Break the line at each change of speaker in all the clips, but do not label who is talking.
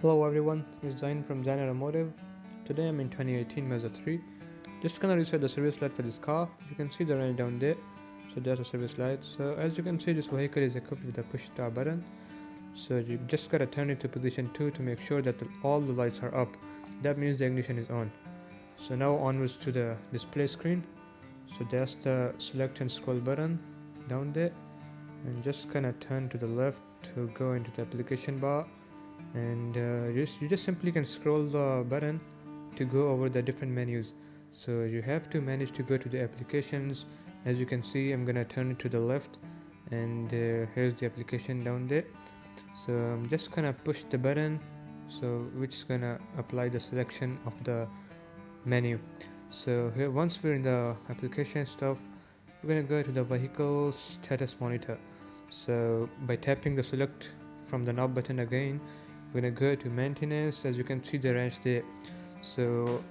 Hello everyone, it's Zain from Zain Automotive. Today I'm in 2018 Mazda 3. Just gonna reset the service light for this car. You can see the range down there. So there's a service light. So as you can see, this vehicle is equipped with a push start button. So you just gotta turn it to position 2 to make sure that all the lights are up. That means the ignition is on. So now onwards to the display screen. So there's the select and scroll button down there. And just gonna turn to the left to go into the application bar. And you just simply can scroll the button to go over the different menus. So you have to manage to go to the applications. As you can see, I'm gonna turn it to the left, and here's the application down there. So I'm just gonna push the button, so which is gonna apply the selection of the menu. So here, once we're in the application stuff, we're gonna go to the vehicle status monitor. So by tapping the select from the knob button again, we're gonna go to maintenance. As you can see the range there. So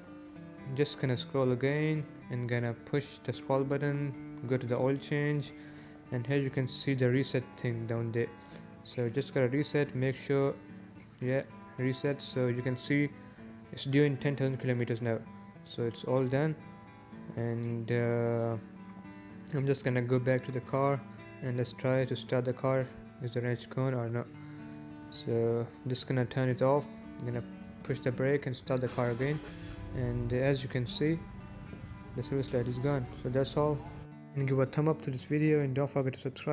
I'm just gonna scroll again and gonna push the scroll button, go to the oil change, and here you can see the reset thing down there. So just gotta reset, make sure, yeah, reset. So you can see it's doing 10,000 kilometers now. So it's all done, and I'm just gonna go back to the car and let's try to start the car. Is the range gone or not? So I'm just gonna turn it off. I'm gonna push the brake and start the car again, and as you can see, the service light is gone. So that's all, and give a thumb up to this video and don't forget to subscribe.